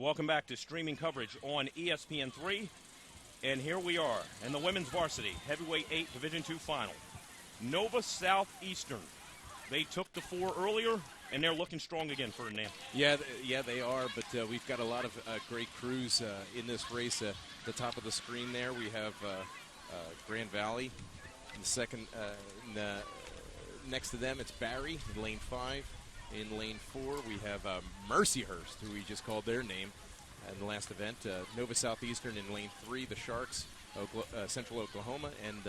Welcome back to streaming coverage on ESPN3. And here we are in the women's varsity heavyweight 8 Division II final. Nova Southeastern. They took the 4 earlier, and they're looking strong again for now. Yeah, they are, but we've got a lot of great crews in this race. At the top of the screen there, we have Grand Valley. In the second, next to them, it's Barry in lane 5. In lane 4, we have Mercyhurst, who we just called their name in the last event. Nova Southeastern in lane 3, the Sharks, Central Oklahoma, and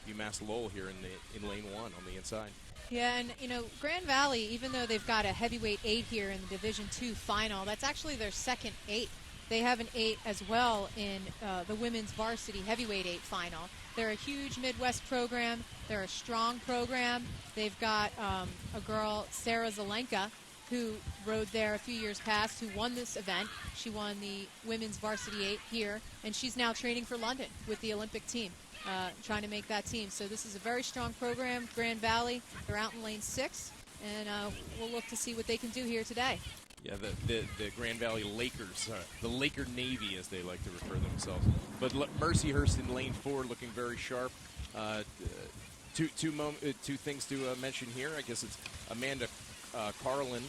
UMass Lowell here in lane 1 on the inside. Yeah, and Grand Valley, even though they've got a heavyweight 8 here in the Division II final, that's actually their second 8. They have an 8 as well in the women's varsity heavyweight 8 final. They're a huge Midwest program. They're a strong program. They've got a girl, Sarah Zelenka, who rode there a few years past, who won this event. She won the women's varsity 8 here, and she's now training for London with the Olympic team, trying to make that team. So this is a very strong program. Grand Valley, they're out in lane 6, and we'll look to see what they can do here today. Yeah, the Grand Valley Lakers, the Laker Navy as they like to refer themselves. But Mercyhurst in lane 4 looking very sharp. Two things to mention here. I guess it's Amanda Carlin.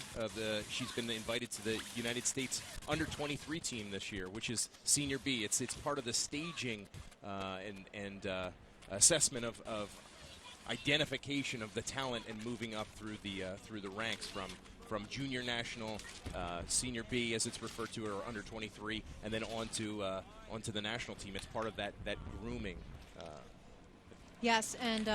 She's been invited to the United States under-23 team this year, which is Senior B. It's part of the staging and assessment of identification of the talent and moving up through the ranks from junior national, Senior B as it's referred to, or under 23, and then onto the national team. It's part of that grooming. Yes, and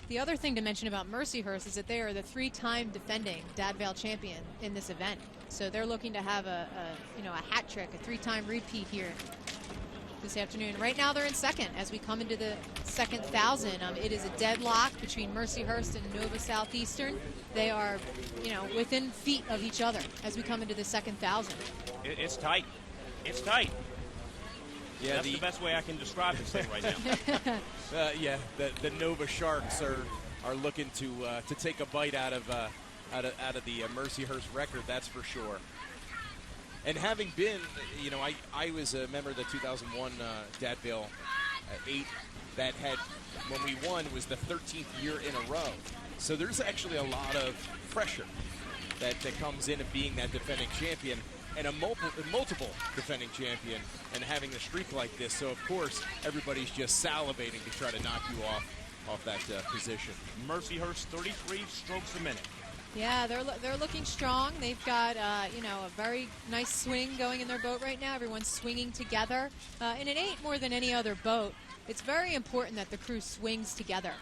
the other thing to mention about Mercyhurst is that they are the 3-time defending Dad Vail champion in this event. So they're looking to have a hat trick, a 3-time repeat here this afternoon. Right now they're in second as we come into the second 1,000. It is a deadlock between Mercyhurst and Nova Southeastern. They are, within feet of each other as we come into the second 1,000. It's tight. It's tight. Yeah, that's the best way I can describe this thing right now. The Nova Sharks are looking to take a bite out of the Mercyhurst record, that's for sure. And having been, I was a member of the 2001 Dad Vail 8 that had, when we won, was the 13th year in a row. So there's actually a lot of pressure that comes into being that defending champion and a multiple defending champion and having a streak like this. So, of course, everybody's just salivating to try to knock you off that position. Mercyhurst, 33 strokes a minute. Yeah, they're looking strong. They've got a very nice swing going in their boat right now. Everyone's swinging together. In an 8 more than any other boat, it's very important that the crew swings together.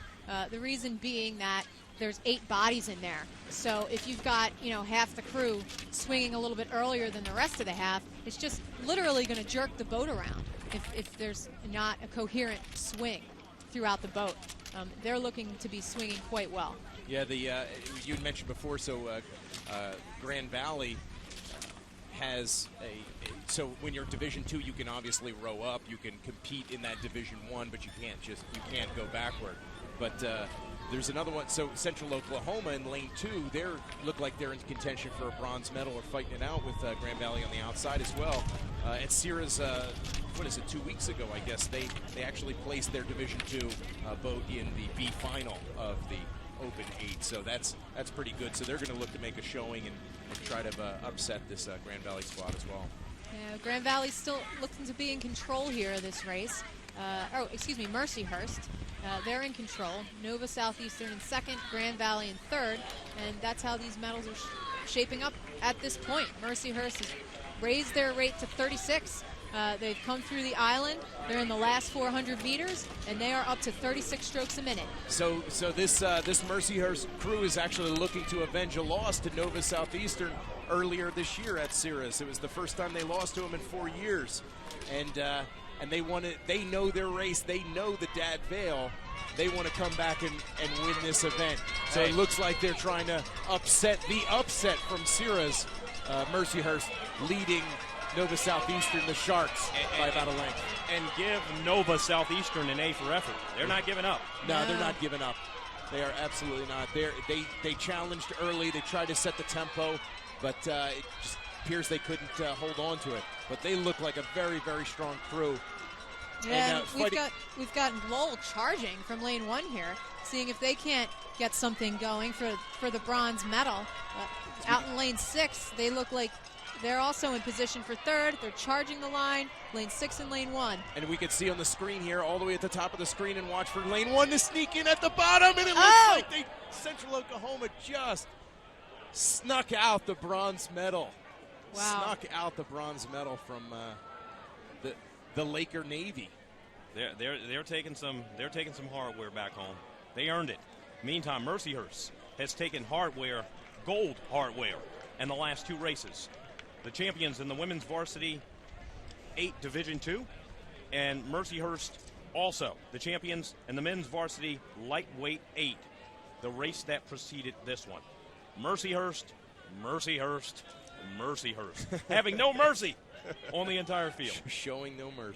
The reason being that there's 8 bodies in there. So if you've got half the crew swinging a little bit earlier than the rest of the half, it's just literally going to jerk the boat around if there's not a coherent swing throughout the boat. They're looking to be swinging quite well. Yeah, you had mentioned before, so Grand Valley has so when you're Division II, you can obviously row up, you can compete in that Division I, but you can't go backward. But there's another one. So Central Oklahoma in lane 2, they look like they're in contention for a bronze medal or fighting it out with Grand Valley on the outside as well. At Sierra's, 2 weeks ago, I guess, they actually placed their Division II boat in the B final of the Open 8, so that's pretty good. So they're going to look to make a showing and try to upset this Grand Valley squad as well. Yeah, Grand Valley still looking to be in control here of this race. Mercyhurst. They're in control. Nova Southeastern in second, Grand Valley in third, and that's how these medals are shaping up at this point. Mercyhurst has raised their rate to 36. They've come through the island. They're in the last 400 meters, and they are up to 36 strokes a minute. So this Mercyhurst crew is actually looking to avenge a loss to Nova Southeastern earlier this year at Sierra's. It was the first time they lost to them in 4 years, and they want to. They know their race. They know the Dad Vail. They want to come back and win this event. So it looks like they're trying to upset from Sierra's. Mercyhurst leading Nova Southeastern, the Sharks, by about a length. And give Nova Southeastern an A for effort. They're not giving up. No, they're not giving up. They are absolutely not. They challenged early. They tried to set the tempo, but appears they couldn't hold on to it. But they look like a very, very strong crew. Yeah, And, we've got Lowell charging from lane 1 here, seeing if they can't get something going for the bronze medal. Out in lane 6, they look like they're also in position for 3rd. They're charging the line, lane 6 and lane 1. And we can see on the screen here, all the way at the top of the screen, and watch for lane 1 to sneak in at the bottom. And it looks like Central Oklahoma just snuck out the bronze medal. Wow. Snuck out the bronze medal from the Laker Navy. They're taking some hardware back home. They earned it. Meantime, Mercyhurst has taken gold hardware in the last 2 races. The champions in the women's varsity 8 Division II, and Mercyhurst also the champions in the men's varsity lightweight 8, the race that preceded this one. Mercyhurst, having no mercy on the entire field. Showing no mercy.